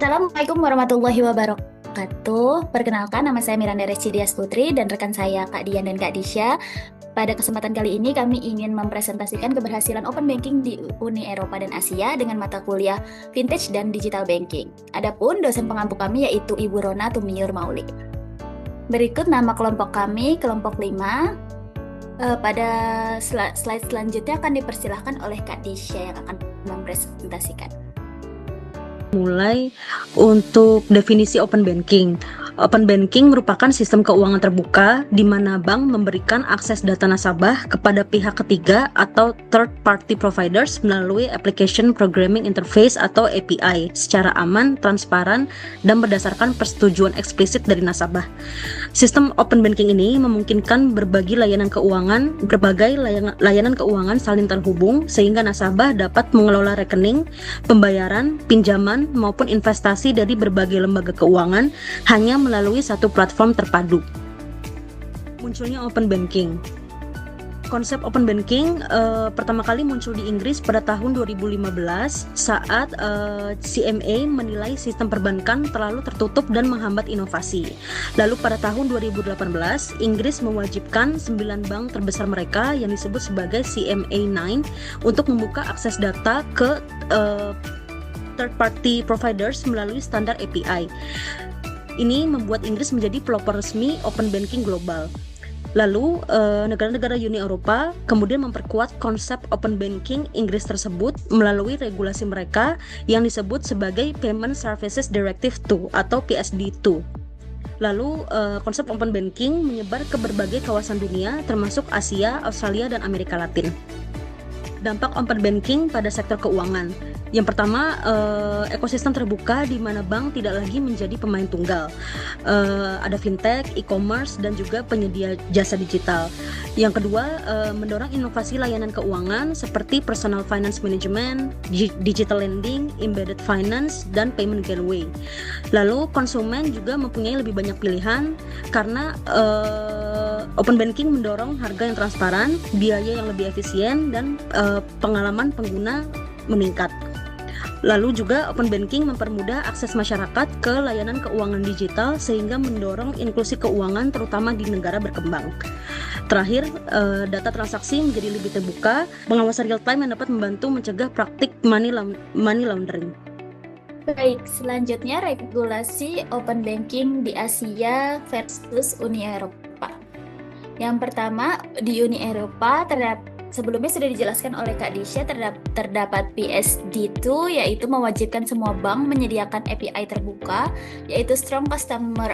Assalamualaikum warahmatullahi wabarakatuh. Perkenalkan, nama saya Miranda Residias Putri dan rekan saya Kak Dian dan Kak Disha. Pada kesempatan kali ini kami ingin mempresentasikan keberhasilan open banking di Uni Eropa dan Asia dengan mata kuliah Vintage dan Digital Banking. Adapun dosen pengampu kami yaitu Ibu Rona Tumiur Mauli. Berikut nama kelompok kami, kelompok 5. Pada slide selanjutnya akan dipersilahkan oleh Kak Disha yang akan mempresentasikan. Mulai untuk definisi open banking. Open banking merupakan sistem keuangan terbuka di mana bank memberikan akses data nasabah kepada pihak ketiga atau third party providers melalui application programming interface atau API secara aman, transparan, dan berdasarkan persetujuan eksplisit dari nasabah. Sistem open banking ini memungkinkan berbagai layanan keuangan saling terhubung sehingga nasabah dapat mengelola rekening, pembayaran, pinjaman, maupun investasi dari berbagai lembaga keuangan hanya melalui satu platform terpadu. Munculnya open banking. Konsep open banking pertama kali muncul di Inggris pada tahun 2015 saat CMA menilai sistem perbankan terlalu tertutup dan menghambat inovasi. Lalu pada tahun 2018, Inggris mewajibkan 9 bank terbesar mereka yang disebut sebagai CMA9 untuk membuka akses data ke third party providers melalui standar API. Ini membuat Inggris menjadi pelopor resmi open banking global. Lalu negara-negara Uni Eropa kemudian memperkuat konsep open banking Inggris tersebut melalui regulasi mereka yang disebut sebagai Payment Services Directive 2 atau PSD2. Lalu konsep open banking menyebar ke berbagai kawasan dunia termasuk Asia, Australia, dan Amerika Latin. Dampak open banking pada sektor keuangan. Yang pertama, ekosistem terbuka di mana bank tidak lagi menjadi pemain tunggal. Ada fintech, e-commerce, dan juga penyedia jasa digital. Yang kedua, mendorong inovasi layanan keuangan seperti personal finance management, digital lending, embedded finance, dan payment gateway. Lalu konsumen juga mempunyai lebih banyak pilihan karena open banking mendorong harga yang transparan, biaya yang lebih efisien, dan pengalaman pengguna meningkat. Lalu juga open banking mempermudah akses masyarakat ke layanan keuangan digital sehingga mendorong inklusi keuangan terutama di negara berkembang. Terakhir, data transaksi menjadi lebih terbuka, pengawasan real time yang dapat membantu mencegah praktik money laundering. Baik, selanjutnya regulasi open banking di Asia versus Uni Eropa. Yang pertama, di Uni Eropa sebelumnya sudah dijelaskan oleh Kak Disha, terdapat PSD2 yaitu mewajibkan semua bank menyediakan API terbuka yaitu Strong Customer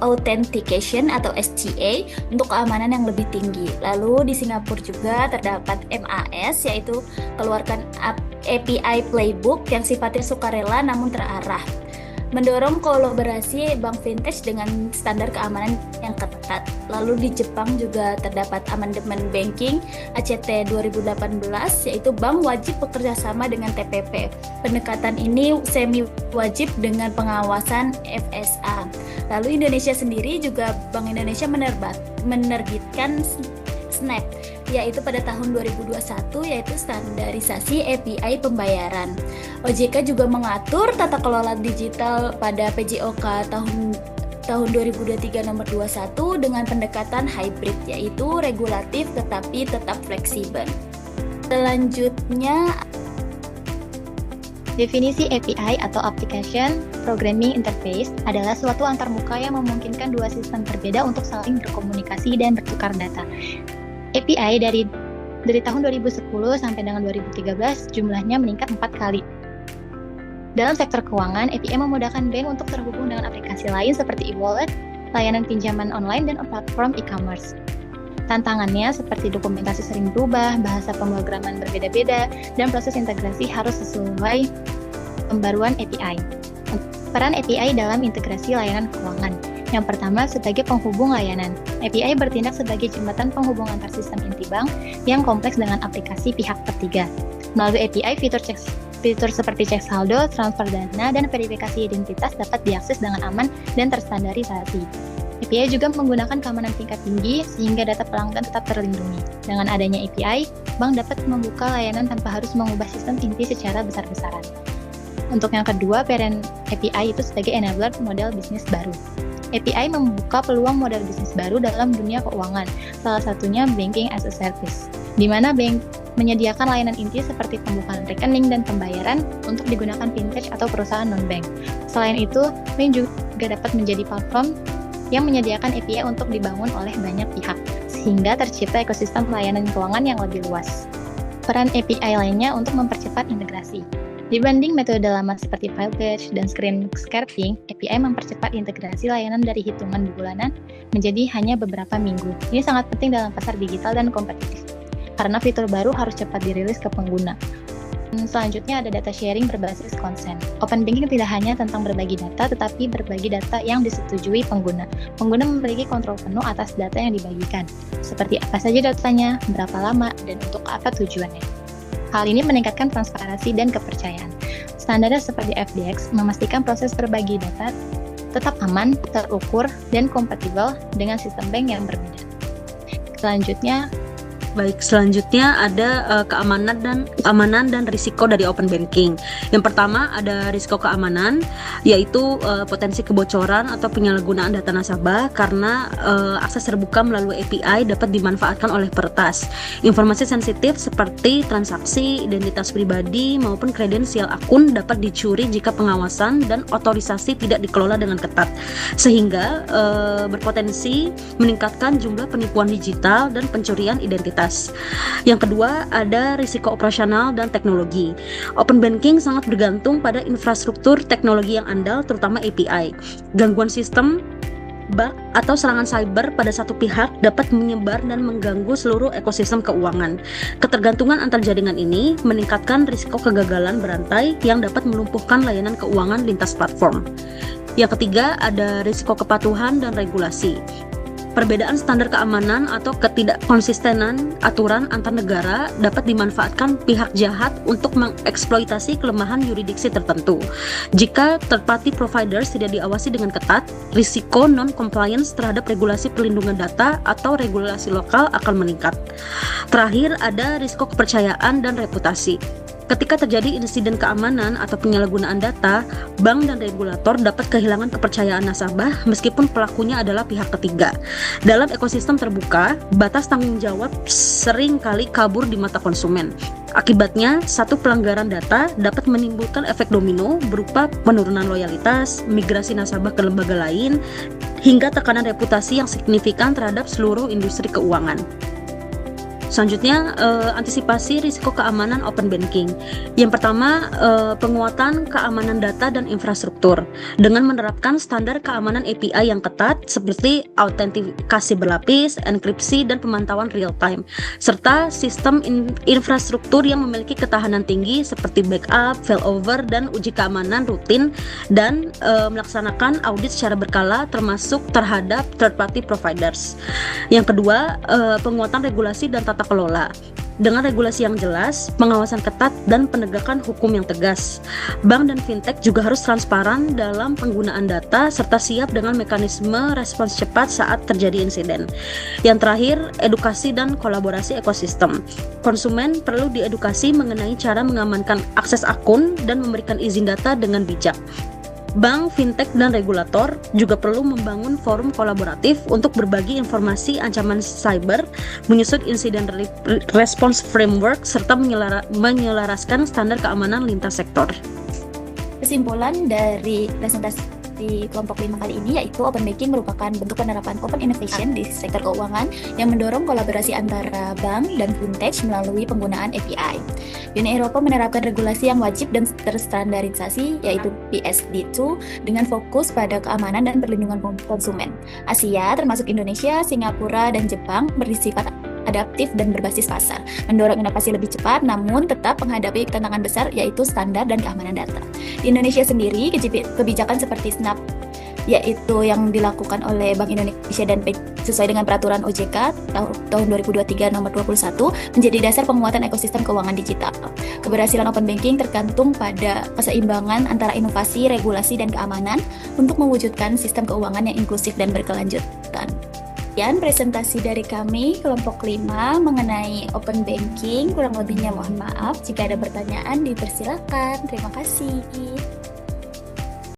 Authentication atau SCA untuk keamanan yang lebih tinggi. Lalu di Singapura juga terdapat MAS yaitu keluarkan API Playbook yang sifatnya sukarela namun terarah. Mendorong kolaborasi bank vintage dengan standar keamanan yang ketat. Lalu di Jepang juga terdapat amandemen banking ACT 2018 yaitu bank wajib bekerja sama dengan TPP. Pendekatan ini semi wajib dengan pengawasan FSA. Lalu Indonesia sendiri juga Bank Indonesia menerbitkan SNAP yaitu pada tahun 2021 yaitu standarisasi API pembayaran. OJK juga mengatur tata kelola digital pada PJOK tahun 2023 nomor 21 dengan pendekatan hybrid yaitu regulatif tetapi tetap fleksibel. Selanjutnya, definisi API atau Application Programming Interface adalah suatu antarmuka yang memungkinkan dua sistem berbeda untuk saling berkomunikasi dan bertukar data. API dari tahun 2010 sampai dengan 2013 jumlahnya meningkat 4 kali. Dalam sektor keuangan, API memudahkan bank untuk terhubung dengan aplikasi lain seperti e-wallet, layanan pinjaman online, dan platform e-commerce. Tantangannya seperti dokumentasi sering berubah, bahasa pemrograman berbeda-beda, dan proses integrasi harus sesuai pembaruan API. Peran API dalam integrasi layanan keuangan. Yang pertama, sebagai penghubung layanan. API bertindak sebagai jembatan penghubung antar sistem inti bank yang kompleks dengan aplikasi pihak ketiga. Melalui API, fitur seperti cek saldo, transfer dana, dan verifikasi identitas dapat diakses dengan aman dan terstandarisasi. API juga menggunakan keamanan tingkat tinggi sehingga data pelanggan tetap terlindungi. Dengan adanya API, bank dapat membuka layanan tanpa harus mengubah sistem inti secara besar-besaran. Untuk yang kedua, peran API itu sebagai enabler model bisnis baru. API membuka peluang model bisnis baru dalam dunia keuangan, salah satunya banking as a service, di mana bank menyediakan layanan inti seperti pembukaan rekening dan pembayaran untuk digunakan fintech atau perusahaan non-bank. Selain itu, bank juga dapat menjadi platform yang menyediakan API untuk dibangun oleh banyak pihak, sehingga tercipta ekosistem layanan keuangan yang lebih luas. Peran API lainnya untuk mempercepat integrasi. Dibanding metode lama seperti file batch dan screen scraping, API mempercepat integrasi layanan dari hitungan bulanan menjadi hanya beberapa minggu. Ini sangat penting dalam pasar digital dan kompetitif, karena fitur baru harus cepat dirilis ke pengguna. Selanjutnya ada data sharing berbasis konsen. Open banking tidak hanya tentang berbagi data, tetapi berbagi data yang disetujui pengguna. Pengguna memiliki kontrol penuh atas data yang dibagikan, seperti apa saja datanya, berapa lama, dan untuk apa tujuannya. Hal ini meningkatkan transparansi dan kepercayaan. Standar seperti FDX memastikan proses berbagi data tetap aman, terukur, dan kompatibel dengan sistem bank yang berbeda. Selanjutnya ada keamanan dan risiko dari open banking. Yang pertama ada risiko keamanan, yaitu potensi kebocoran atau penyalahgunaan data nasabah karena akses terbuka melalui API dapat dimanfaatkan oleh peretas. Informasi sensitif seperti transaksi, identitas pribadi maupun kredensial akun dapat dicuri jika pengawasan dan otorisasi tidak dikelola dengan ketat, sehingga berpotensi meningkatkan jumlah penipuan digital dan pencurian identitas. Yang kedua, ada risiko operasional dan teknologi. Open banking sangat bergantung pada infrastruktur teknologi yang andal, terutama API. Gangguan sistem, bug, atau serangan cyber pada satu pihak dapat menyebar dan mengganggu seluruh ekosistem keuangan. Ketergantungan antar jaringan ini meningkatkan risiko kegagalan berantai yang dapat melumpuhkan layanan keuangan lintas platform. Yang ketiga, ada risiko kepatuhan dan regulasi. Perbedaan standar keamanan atau ketidakkonsistenan aturan antar negara dapat dimanfaatkan pihak jahat untuk mengeksploitasi kelemahan yurisdiksi tertentu. Jika third-party providers tidak diawasi dengan ketat, risiko non-compliance terhadap regulasi perlindungan data atau regulasi lokal akan meningkat. Terakhir, ada risiko kepercayaan dan reputasi. Ketika terjadi insiden keamanan atau penyalahgunaan data, bank dan regulator dapat kehilangan kepercayaan nasabah meskipun pelakunya adalah pihak ketiga. Dalam ekosistem terbuka, batas tanggung jawab sering kali kabur di mata konsumen. Akibatnya, satu pelanggaran data dapat menimbulkan efek domino berupa penurunan loyalitas, migrasi nasabah ke lembaga lain, hingga tekanan reputasi yang signifikan terhadap seluruh industri keuangan. Selanjutnya, antisipasi risiko keamanan open banking. Yang pertama, penguatan keamanan data dan infrastruktur dengan menerapkan standar keamanan API yang ketat seperti autentikasi berlapis, enkripsi, dan pemantauan real time, serta sistem infrastruktur yang memiliki ketahanan tinggi seperti backup, failover, dan uji keamanan rutin, dan melaksanakan audit secara berkala termasuk terhadap third party providers. Yang kedua, penguatan regulasi dan tata kelola. Dengan regulasi yang jelas, pengawasan ketat, dan penegakan hukum yang tegas. Bank dan fintech juga harus transparan dalam penggunaan data serta siap dengan mekanisme respons cepat saat terjadi insiden. Yang terakhir, edukasi dan kolaborasi ekosistem. Konsumen perlu diedukasi mengenai cara mengamankan akses akun dan memberikan izin data dengan bijak. Bank, fintech, dan regulator juga perlu membangun forum kolaboratif untuk berbagi informasi ancaman cyber, menyusun insiden response framework, serta menyelaraskan standar keamanan lintas sektor. Kesimpulan dari presentasi kelompok 5 kali ini yaitu open banking merupakan bentuk penerapan open innovation di sektor keuangan yang mendorong kolaborasi antara bank dan fintech melalui penggunaan API. Uni Eropa menerapkan regulasi yang wajib dan terstandarisasi yaitu PSD2 dengan fokus pada keamanan dan perlindungan konsumen. Asia termasuk Indonesia, Singapura, dan Jepang bersifat adaptif dan berbasis pasar, mendorong inovasi lebih cepat namun tetap menghadapi tantangan besar yaitu standar dan keamanan data. Di Indonesia sendiri, kebijakan seperti SNAP yaitu yang dilakukan oleh Bank Indonesia dan sesuai dengan peraturan OJK tahun 2023 nomor 21 menjadi dasar penguatan ekosistem keuangan digital. Keberhasilan open banking tergantung pada keseimbangan antara inovasi, regulasi, dan keamanan untuk mewujudkan sistem keuangan yang inklusif dan berkelanjutan. Sekian presentasi dari kami kelompok 5 mengenai open banking. Kurang lebihnya mohon maaf. Jika ada pertanyaan dipersilakan. Terima kasih.